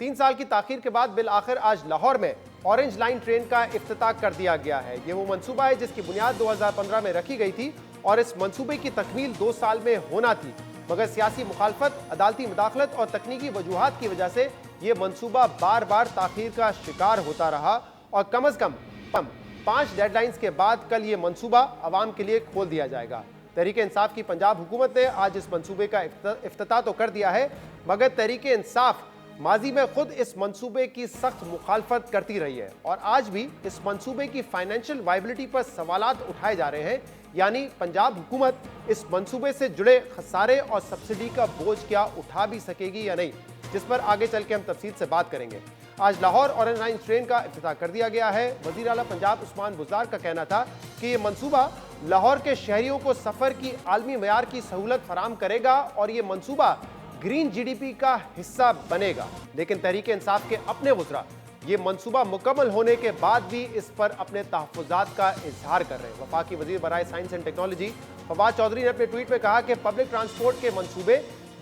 3 साल की ताखीर के बाद बिल आखिर आज लाहौर में ऑरेंज लाइन ट्रेन का इफ्तिताह कर दिया गया है। ये वो मंसूबा है जिसकी बुनियाद 2015 में रखी गई थी और इस मंसूबे की तकमील 2 साल में होना थी, मगर सियासी मुखालफत, अदालती मुदाखलत और तकनीकी वजूहात की वजह से ये मंसूबा बार बार ताखीर का शिकार होता रहा और कम अज कम 5 डेडलाइंस के बाद कल ये मंसूबा अवाम के लिए खोल दिया जाएगा। तहरीके इंसाफ की पंजाब हुकूमत ने आज इस मंसूबे का इफ्तिताह तो कर दिया है, मगर तहरीके इंसाफ माजी में खुद इस मंसूबे की सख्त मुखालफत करती रही है और आज भी इस मंसूबे की फाइनेंशियल वायबिलिटी पर सवालात उठाए जा रहे हैं। यानी पंजाब हुकूमत इस मंसूबे से जुड़े खसारे और सब्सिडी का बोझ क्या उठा भी सकेगी या नहीं, जिस पर आगे चल के हम तफसील से बात करेंगे। आज लाहौर ऑरेंज लाइन ट्रेन का इफ्तिताह कर दिया गया है। वज़ीर आला पंजाब उस्मान बुज़दार का कहना था कि ये मंसूबा लाहौर के शहरियों को सफ़र की आलमी मयार की सहूलत फराम करेगा और ये मंसूबा ग्रीन जीडीपी का हिस्सा बनेगा। लेकिन तहरीके इंसाफ के अपने वज़रा ये मंसूबा मुकम्मल होने के बाद भी इस पर अपने तहफ़्फ़ुज़ात का इजहार कर रहे हैं। वफाकी वज़ीर बराए science and technology Fawad Chaudhry ने अपने ट्वीट में कहा कि पब्लिक ट्रांसपोर्ट के मंसूबे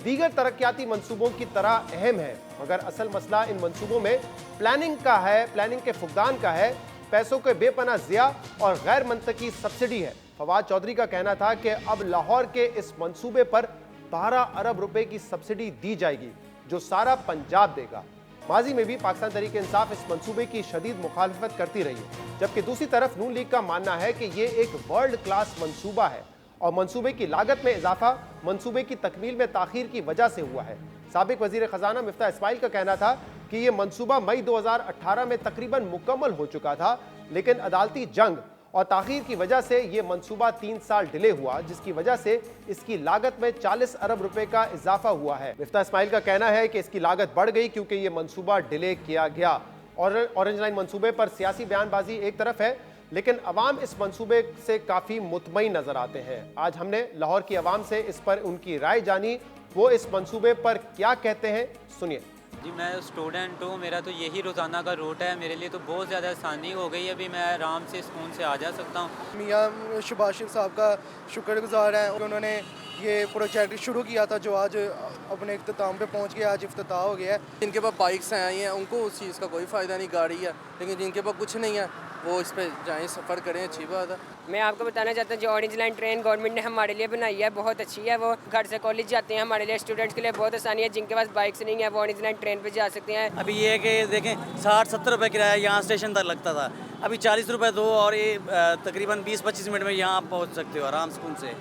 दीगर तरक्याती मंसूबों की तरह अहम है, मगर असल मसला इन मंसूबों में प्लानिंग का है, प्लानिंग के फुकदान का है, पैसों के बेपनाह ज़िया और गैर मंतकी सब्सिडी है। फवाद चौधरी का कहना था कि अब लाहौर के इस मंसूबे पर 12 अरब रुपए की सब्सिडी दी जाएगी जो सारा पंजाब देगा। माजी में भी पाकिस्तान तहरीक इंसाफ इस मंसूबे की शदीद मुखालफत करती रही है, जबकि दूसरी तरफ नून लीग का मानना है कि ये एक वर्ल्ड क्लास मंसूबा है और मंसूबे की लागत में इजाफा मंसूबे की तकमील में ताखीर की वजह से हुआ है। साबिक वजीर खजाना मिफ्ता इस्माइल का कहना था कि यह मंसूबा मई 2018 में तकरीबन मुकम्मल हो चुका था, लेकिन अदालती जंग और ताखीर की वजह से यह मंसूबा 3 साल डिले हुआ, जिसकी वजह से इसकी लागत में 40 अरब रुपए का इजाफा हुआ है। मिफ्ता इस्माइल का कहना है कि इसकी लागत बढ़ गई क्योंकि यह मंसूबा डिले किया गया। और ऑरेंज लाइन मंसूबे पर सियासी बयानबाजी एक तरफ है, लेकिन अवाम इस मंसूबे से काफ़ी मुतमईन नज़र आते हैं। आज हमने लाहौर की अवाम से इस पर उनकी राय जानी, वो इस मंसूबे पर क्या कहते हैं, सुनिए। जी, मैं स्टूडेंट हूँ, मेरा तो यही रोज़ाना का रूट है। मेरे लिए तो बहुत ज़्यादा आसानी हो गई है, अभी मैं आराम से स्कूल से आ जा सकता हूँ। मियाँ शुभाशिर साहब का शुक्रगुजार है, उन्होंने ये प्रोजेक्ट शुरू किया था जो आज अपने इख्तिताम पे पहुँच गया, आज इफ्तिताह हो गया है। जिनके पास बाइक्स आई हैं उनको उस चीज़ का कोई फ़ायदा नहीं, गाड़ी है, लेकिन जिनके पास कुछ नहीं है वो इस पर जाएँ, सफ़र करें, अच्छी बात है। मैं आपको बताना चाहता हूँ जो ऑरेंज लाइन ट्रेन गवर्नमेंट ने हमारे लिए बनाई है बहुत अच्छी है। वो घर से कॉलेज जाते हैं, हमारे लिए स्टूडेंट्स के लिए बहुत आसानी है। जिनके पास बाइक्स नहीं है वो ऑरेंज लाइन ट्रेन पे जा सकते हैं। अभी ये है कि देखें 60-70 रुपये किराया यहाँ स्टेशन तक लगता था, अभी 40 रुपये दो और ये तकरीबन 20-25 मिनट में यहाँ पहुँच सकते हो आराम सुकून से।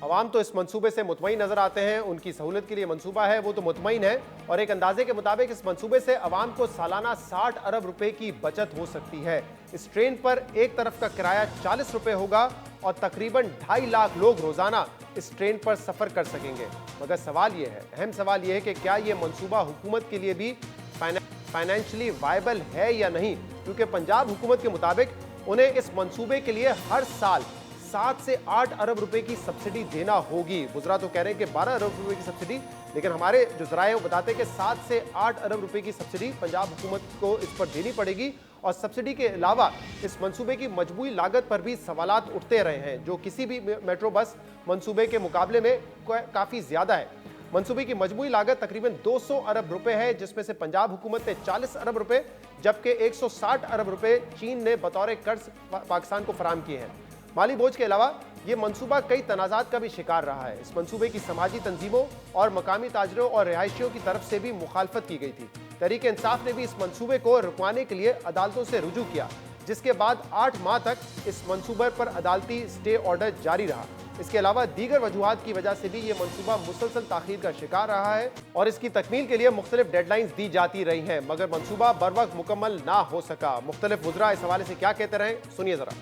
अवाम तो इस मंसूबे से मुतमईन नजर आते हैं, उनकी सहूलत के लिए मंसूबा है वो तो मुतमईन है और एक अंदाजे के मुताबिक इस मंसूबे से अवाम को सालाना 60 अरब रुपए की बचत हो सकती है। इस ट्रेन पर एक तरफ का किराया 40 रुपए होगा और तकरीबन 2.5 लाख लोग रोजाना इस ट्रेन पर सफर कर सकेंगे। मगर सवाल ये है, अहम सवाल ये है कि क्या ये मंसूबा हुकूमत के लिए भी फाइनेंशियली वायबल है या नहीं, क्योंकि पंजाब हुकूमत के मुताबिक उन्हें इस मंसूबे के लिए हर साल 7 से 8 अरब रुपए की सब्सिडी देना होगी। वज़रा तो कह रहे हैं कि 12 अरब रुपए की सब्सिडी, लेकिन हमारे जो ज़राए वो बताते हैं कि 7 से 8 अरब रुपए की सब्सिडी पंजाब हुकूमत को इस पर देनी पड़ेगी। और सब्सिडी के अलावा इस मंसूबे की मजबूरी लागत पर भी सवालात उठते रहे हैं, जो किसी भी मेट्रो बस मंसूबे के मुकाबले में काफ़ी ज़्यादा है। मंसूबे की मजबूरी लागत तकरीबन 200 अरब रुपए है, जिसमें से पंजाब हुकूमत ने 40 अरब रुपए जबकि 160 अरब रुपए चीन ने बतौर कर्ज पाकिस्तान को फराम किए हैं। माली बोझ के अलावा ये मंसूबा कई तनाज़ात का भी शिकार रहा है। इस मंसूबे की समाजी तंजीमों और मकामी ताजरों और रिहायशियों की तरफ से भी मुखालफत की गई थी। तहरीक इंसाफ ने भी इस मंसूबे को रुकवाने के लिए अदालतों से रुजू किया, जिसके बाद 8 माह तक इस मंसूबे पर अदालती स्टे ऑर्डर जारी रहा। इसके अलावा दीगर वजूहात की वजह से भी ये मंसूबा मुसलसल ताखीर का शिकार रहा है और इसकी तकमील के लिए मुख्तलिफ डेडलाइंस दी जाती रही हैं, मगर मंसूबा बर वक्त मुकम्मल ना हो सका। मुख्तलिफ वज़रा इस हवाले से क्या कहते रहे, सुनिए जरा।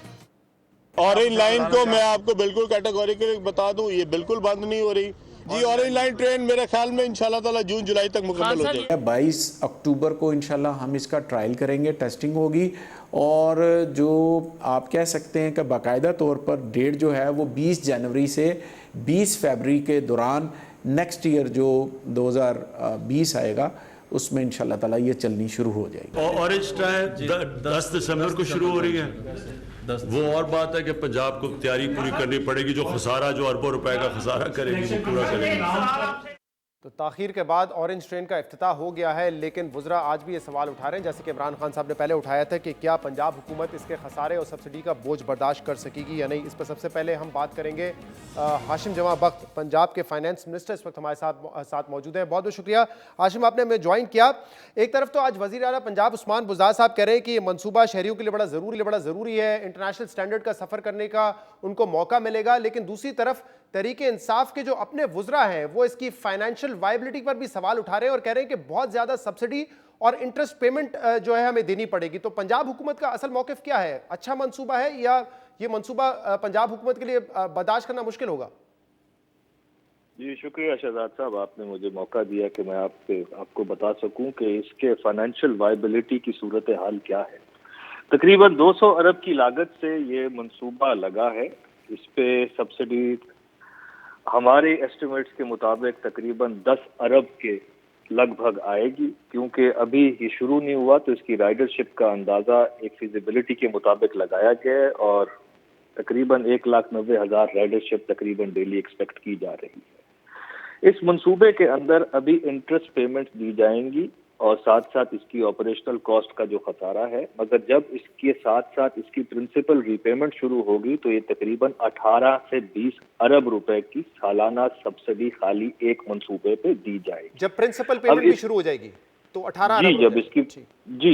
ऑरेंज लाइन को मैं आपको बिल्कुल कैटेगोरिकली बता दूं, ये बिल्कुल बंद नहीं हो रही जी। ऑरेंज लाइन ट्रेन मेरे ख्याल में इंशाल्लाह ताला जून जुलाई तक मुकम्मल हो जाएगी। 22 अक्टूबर को इंशाल्लाह हम इसका ट्रायल करेंगे, टेस्टिंग होगी और जो आप कह सकते हैं कि बाकायदा तौर पर डेट जो है वो 20 जनवरी से 20 फरवरी के दौरान नेक्स्ट ईयर जो 2020 आएगा उसमें इंशाल्लाह ताला ये चलनी शुरू हो जाएगी। ऑरेंज ट्रेन 10 दिसंबर को शुरू हो रही है। वो और बात है कि पंजाब को तैयारी पूरी करनी पड़ेगी, जो खसारा जो अरबों रुपए का खसारा करेगी वो पूरा करेगी। तो ताखीर के बाद ऑरेंज ट्रेन का इफ्तिताह हो गया है, लेकिन वुज़रा आज भी ये सवाल उठा रहे हैं, जैसे कि इमरान खान साहब ने पहले उठाया था कि क्या पंजाब हुकूमत इसके खसारे और सब्सिडी का बोझ बर्दाश्त कर सकेगी या नहीं। इस पर सबसे पहले हम बात करेंगे हाशिम जमा बख्त, पंजाब के फाइनेंस मिनिस्टर, इस वक्त हमारे साथ मौजूद हैं। बहुत बहुत शुक्रिया हाशिम, आपने हमें ज्वाइन किया। एक तरफ तो आज वज़ीर आला पंजाब उस्मान बुज़दार साहब कह रहे हैं कि ये मनसूबा शहरियों के लिए बड़ा ज़रूरी है, इंटरनेशनल स्टैंडर्ड का सफ़र करने का उनको मौका मिलेगा, लेकिन दूसरी तरफ तहरीक इंसाफ के जो अपने वुज़रा हैं वो इसकी फाइनेंशियल वायबिलिटी पर भी सवाल उठा रहे हैं और कह रहे हैं कि बहुत ज़्यादा सब्सिडी और इंटरेस्ट पेमेंट जो है हमें देनी पड़ेगी। तो पंजाब हुकूमत का असल मौक़िफ़ क्या है? अच्छा मंसूबा है या ये मंसूबा पंजाब हुकूमत के लिए बर्दाश्त करना मुश्किल होगा? जी शुक्रिया शहजाद साहब, आपने मुझे मौका दिया कि मैं आपको बता सकूं कि इसके फाइनेंशियल वायबिलिटी की सूरत हाल क्या है। तकरीबन 200 अरब की लागत से ये मंसूबा लगा है। इस पे सब्सिडी हमारे एस्टिमेट्स के मुताबिक तकरीबन 10 अरब के लगभग आएगी, क्योंकि अभी ये शुरू नहीं हुआ तो इसकी राइडरशिप का अंदाज़ा एक फिजिबिलिटी के मुताबिक लगाया गया है और तकरीबन 1,90,000 राइडरशिप तकरीबन डेली एक्सपेक्ट की जा रही है। इस मंसूबे के अंदर अभी इंटरेस्ट पेमेंट दी जाएंगी और साथ साथ इसकी ऑपरेशनल कॉस्ट का जो खसारा है, मगर जब इसके साथ साथ इसकी प्रिंसिपल रीपेमेंट शुरू होगी तो ये तकरीबन 18 से 20 अरब रुपए की सालाना सब्सिडी खाली एक मंसूबे पे दी जाएगी। जब प्रिंसिपल पेमेंट भी शुरू हो जाएगी तो 18 जी, अरब जब इसकी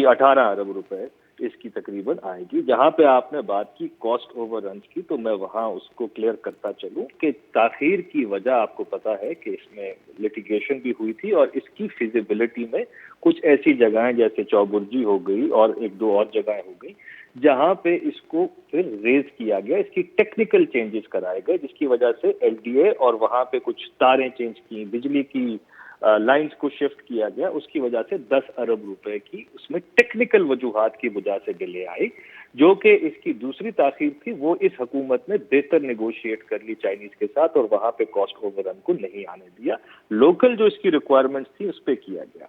18 अरब रुपए इसकी तकरीबन आएगी। जहां पे आपने बात की कॉस्ट ओवररन्स की, तो मैं वहां उसको क्लियर करता चलूं कि ताखीर की वजह आपको पता है कि इसमें लिटिगेशन भी हुई थी और इसकी फिजिबिलिटी में कुछ ऐसी जगहें जैसे चौबुर्जी हो गई और एक दो और जगहें हो गई जहां पे इसको फिर रेज किया गया, इसकी टेक्निकल चेंजेस कराए गए, जिसकी वजह से एलडीए और वहां पे कुछ तारें चेंज की, बिजली की लाइंस को शिफ्ट किया गया, उसकी वजह से 10 अरब रुपए की उसमें टेक्निकल वजूहात की वजह से डिले आई, जो कि इसकी दूसरी ताखीर थी। वो इस हुकूमत ने बेहतर नेगोशिएट कर ली चाइनीज के साथ और वहां पे कॉस्ट ओवररन को नहीं आने दिया, लोकल जो इसकी रिक्वायरमेंट्स थी उस पर किया गया।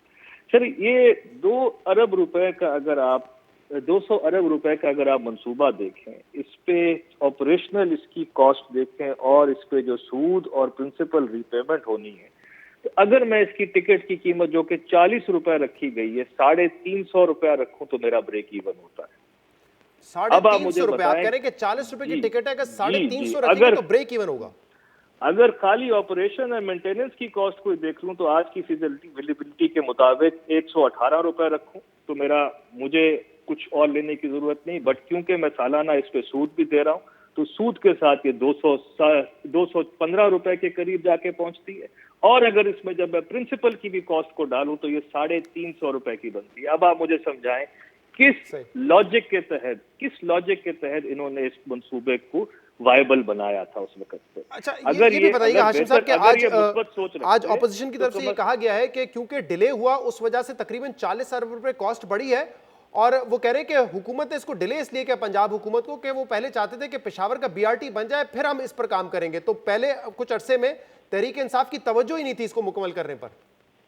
सर, ये 200 अरब रुपए का अगर आप मंसूबा देखें, इस पे ऑपरेशनल इसकी कॉस्ट देखें और इस पे जो सूद और प्रिंसिपल रीपेमेंट होनी है, तो अगर मैं इसकी टिकट की कीमत जो कि 40 रुपए रखी गई है 350 रुपया रखूं तो मेरा ब्रेक इवन होता है। 350 रुपए? आप कह रहे हैं कि 40 रुपए की टिकट है, अगर 350 रखेंगे तो ब्रेक इवन होगा। अगर खाली ऑपरेशन और मेंटेनेंस की कॉस्ट को देख लूं तो आज की फिजिबिलिटी के मुताबिक 118 रुपए रखूं तो मुझे कुछ और लेने की जरूरत नहीं, बट क्योंकि मैं सालाना इस पे सूद भी दे रहा हूं तो सूद के साथ ये 215 रुपए के करीब जाके पहुंचती है। और अगर इसमें जब मैं प्रिंसिपल की भी कॉस्ट को डालूं तो ये 350 रुपए की बनती है। अब आप मुझे समझाएं किस लॉजिक के तहत इन्होंने इस मंसूबे को वायबल बनाया था उस वक्त पे। अच्छा, अगर ये बताइएगा हाशिम साहब कि आज ऑपोजिशन की तरफ से ये कहा गया है कि क्योंकि डिले हुआ उस वजह से तकरीबन 40 अरब रुपए कॉस्ट बढ़ी है, और वो कह रहे हैं कि हुकूमत ने इसको डिले इसलिए किया, पंजाब हुकूमत को, कि वो पहले चाहते थे कि पेशावर का बीआरटी बन जाए फिर हम इस पर काम करेंगे, तो पहले कुछ अरसे में तहरीक इंसाफ की तवज्जो ही नहीं थी इसको मुकम्मल करने पर।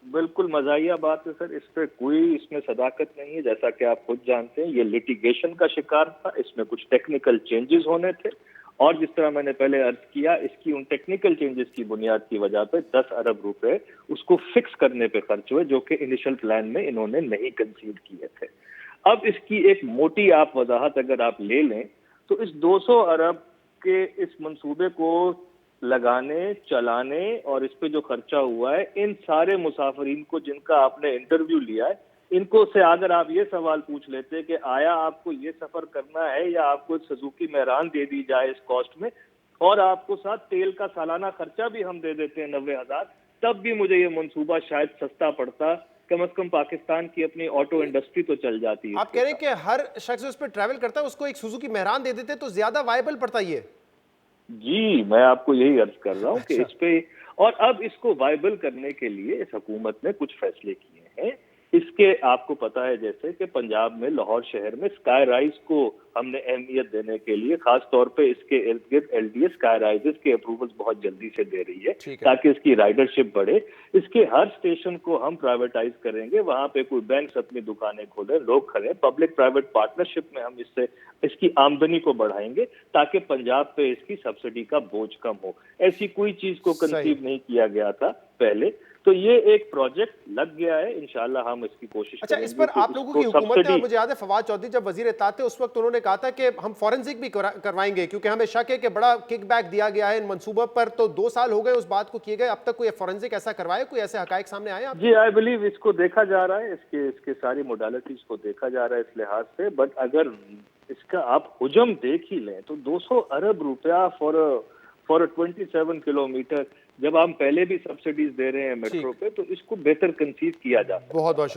बिल्कुल मजाहिया बात है सर, इस पे कोई इसमें सदाकत नहीं है। जैसा कि आप खुद जानते हैं ये लिटिगेशन का शिकार था, इसमें कुछ टेक्निकल चेंजेस होने थे और जिस तरह मैंने पहले अर्ज किया, इसकी उन टेक्निकल चेंजेस की बुनियाद की वजह पे 10 अरब रुपए उसको फिक्स करने पे खर्च हुए, जो कि इनिशियल प्लान में इन्होंने नहीं कंसीड किए थे। अब इसकी एक मोटी आप वजाहत अगर आप ले लें तो इस 200 अरब के इस मंसूबे को लगाने, चलाने और इस पे जो खर्चा हुआ है, इन सारे मुसाफिरीन को जिनका आपने इंटरव्यू लिया है, इनको से अगर आप ये सवाल पूछ लेते कि आया आपको ये सफर करना है या आपको एक सुजुकी मेहरान दे दी जाए इस कॉस्ट में और आपको साथ तेल का सालाना खर्चा भी हम दे देते हैं 90,000, तब भी मुझे ये मंसूबा शायद सस्ता पड़ता। कम से कम पाकिस्तान की अपनी ऑटो इंडस्ट्री तो चल जाती है। आप कह रहे हैं कि हर शख्स उस पर ट्रैवल करता है, उसको एक सुजुकी मेहरान दे देते तो ज्यादा वायबल पड़ता ये? जी, मैं आपको यही अर्ज कर रहा हूँ कि इस पे, और अब इसको वायबल करने के लिए इस हुकूमत ने कुछ फैसले किए हैं। इसके आपको पता है जैसे कि पंजाब में लाहौर शहर में स्काई राइज को हमने अहमियत देने के लिए खास तौर पे इसके इर्द गिर्द एलडीए स्काई राइजेस के अप्रूवल्स बहुत जल्दी से दे रही है ताकि इसकी राइडरशिप बढ़े। इसके हर स्टेशन को हम प्राइवेटाइज करेंगे, वहां पे कोई बैंक अपनी दुकानें खोले, लोग खड़े, पब्लिक प्राइवेट पार्टनरशिप में हम इससे इसकी आमदनी को बढ़ाएंगे ताकि पंजाब पे इसकी सब्सिडी का बोझ कम हो। ऐसी कोई चीज को कंसीव नहीं किया गया था पहले, तो ये एक प्रोजेक्ट लग गया है, इंशाल्लाह हम इसकी कोशिश अच्छा, करेंगे इस पर कि आप लोगों की इसको हुकूमत ने, और सब्सिडी मुझे याद है फवाद चौधरी जब वजीर इत्तेलात थे उस वक्त उन्होंने कहा था कि हम फॉरेंसिक भी करवाएंगे, क्योंकि हमें शक है कि बड़ा किकबैक दिया गया है इन मंसूबों पर। तो 2 साल हो गए उस बात को किए गए, अब तक कोई फॉरेंसिक ऐसा करवाए, कोई ऐसे हकायक सामने आए आप? जी, आई बिलीव इसको देखा जा रहा है, इसके सारी मोडालिटीज को देखा जा रहा है इस लिहाज से। बट अगर इसका आप हुजम देख ही लें तो 200 अरब रुपया फॉर 27 किलोमीटर, जब हम पहले भी सब्सिडीज दे रहे हैं मेट्रो पे, तो इसको बेहतर कंसीव किया जा सकता है। बहुत बहुत शुक्रिया।